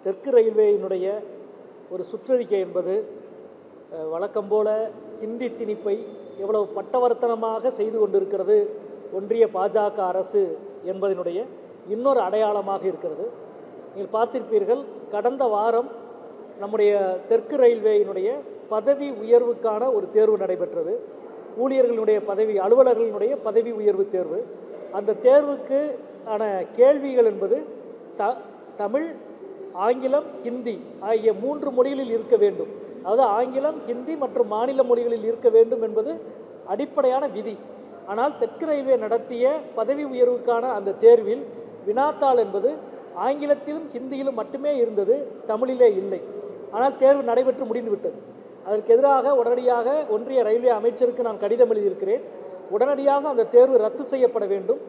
தெற்கு ரயில்வேயினுடைய ஒரு சுற்றறிக்கை என்பது வழக்கம் போல ஹிந்தி திணிப்பை எவ்வளவு பட்டவர்த்தனமாக செய்து கொண்டிருக்கிறது ஒன்றிய பாஜக அரசு என்பதனுடைய இன்னொரு அடையாளமாக இருக்கிறது. நீங்கள் பார்த்திருப்பீர்கள், கடந்த வாரம் நம்முடைய தெற்கு ரயில்வேயினுடைய பதவி உயர்வுக்கான ஒரு தேர்வு நடைபெற்றது. ஊழியர்களுடைய அலுவலர்களினுடைய பதவி உயர்வு தேர்வு. அந்த தேர்வுக்கு ஆன கேள்விகள் என்பது தமிழ், ஆங்கிலம், ஹிந்தி ஆகிய 3 மொழிகளில் இருக்க வேண்டும். அதாவது ஆங்கிலம், ஹிந்தி மற்றும் மாநில மொழிகளில் இருக்க வேண்டும் என்பது அடிப்படையான விதி. ஆனால் தெற்கு ரயில்வே நடத்திய பதவி உயர்வுக்கான அந்த தேர்வில் வினாத்தாள் என்பது ஆங்கிலத்திலும் ஹிந்தியிலும் மட்டுமே இருந்தது, தமிழிலே இல்லை. ஆனால் தேர்வு நடைபெற்று முடிந்துவிட்டது. அதற்கு எதிராக உடனடியாக ஒன்றிய ரயில்வே அமைச்சருக்கு நான் கடிதம் எழுதியிருக்கிறேன். உடனடியாக அந்த தேர்வு ரத்து செய்யப்பட வேண்டும்,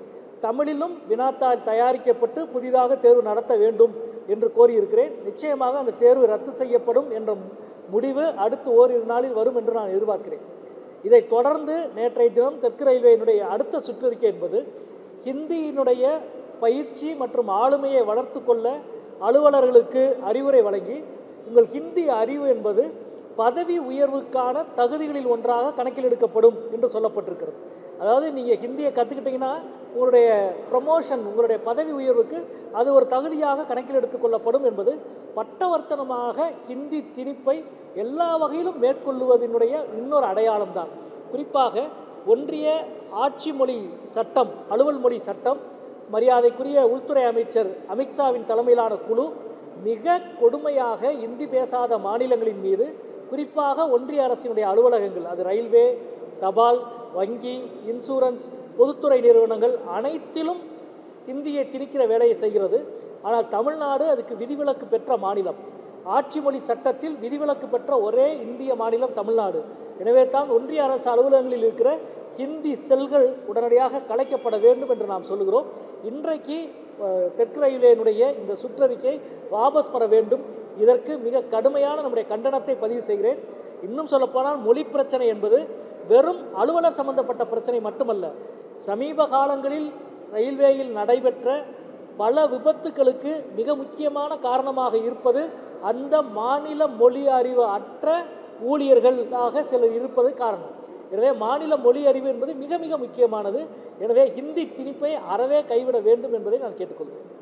தமிழிலும் வினாத்தாள் தயாரிக்கப்பட்டு புதிதாக தேர்வு நடத்த வேண்டும் என்று கோரியிருக்கிறேன். நிச்சயமாக அந்த தேர்வு ரத்து செய்யப்படும் என்ற முடிவு அடுத்து ஓரிரு நாளில் வரும் என்று நான் எதிர்பார்க்கிறேன். இதைத் தொடர்ந்து நேற்றைய தினம் தெற்கு ரயில்வேயினுடைய அடுத்த சுற்றறிக்கை என்பது ஹிந்தியினுடைய பயிற்சி மற்றும் ஆளுமையை வளர்த்து கொள்ள அலுவலர்களுக்கு அறிவுரை வழங்கி, உங்கள் ஹிந்தி அறிவு என்பது பதவி உயர்வுக்கான தகுதிகளில் ஒன்றாக கணக்கில் எடுக்கப்படும் என்று சொல்லப்பட்டிருக்கிறது. அதாவது நீங்கள் ஹிந்தியை கற்றுக்கிட்டிங்கன்னா உங்களுடைய ப்ரமோஷன், உங்களுடைய பதவி உயர்வுக்கு அது ஒரு தகுதியாக கணக்கில் எடுத்துக்கொள்ளப்படும் என்பது பட்டவர்த்தனமாக ஹிந்தி திணிப்பை எல்லா வகையிலும் மேற்கொள்வதனுடைய இன்னொரு அடையாளம் தான். குறிப்பாக ஒன்றிய ஆட்சி மொழி சட்டம், அலுவல் மொழி சட்டம், மரியாதைக்குரிய உள்துறை அமைச்சர் அமித்ஷாவின் தலைமையிலான குழு மிக கொடுமையாக இந்தி பேசாத மாநிலங்களின் மீது, குறிப்பாக ஒன்றிய அரசினுடைய அலுவலகங்கள், அது ரயில்வே, தபால், வங்கி, இன்சூரன்ஸ், பொதுத்துறை நிறுவனங்கள் அனைத்திலும் ஹிந்தியை திணிக்கிற வேலையை செய்கிறது. ஆனால் தமிழ்நாடு அதுக்கு விதிவிலக்கு பெற்ற மாநிலம். ஆட்சி மொழி சட்டத்தில் விதிவிலக்கு பெற்ற ஒரே இந்திய மாநிலம் தமிழ்நாடு. எனவே தான் ஒன்றிய அரசு அலுவலகங்களில் இருக்கிற ஹிந்தி செல்கள் உடனடியாக கலைக்கப்பட வேண்டும் என்று நாம் சொல்லுகிறோம். இன்றைக்கு தெற்கு ரயில்வேயினுடைய இந்த சுற்றறிக்கை வாபஸ் பெற வேண்டும். இதற்கு மிக கடுமையான நம்முடைய கண்டனத்தை பதிவு செய்கிறேன். இன்னும் சொல்லப்போனால் மொழி பிரச்சனை என்பது வெறும் அலுவலர் சம்பந்தப்பட்ட பிரச்சனை மட்டுமல்ல. சமீப காலங்களில் ரயில்வேயில் நடைபெற்ற பல விபத்துக்களுக்கு மிக முக்கியமான காரணமாக இருப்பது அந்த மாநில மொழி அறிவு அற்ற ஊழியர்களாக சிலர் இருப்பது காரணம். எனவே மாநில மொழி அறிவு என்பது மிக மிக முக்கியமானது. எனவே ஹிந்தி திணிப்பை அறவே கைவிட வேண்டும் என்பதை நான் கேட்டுக்கொள்கிறேன்.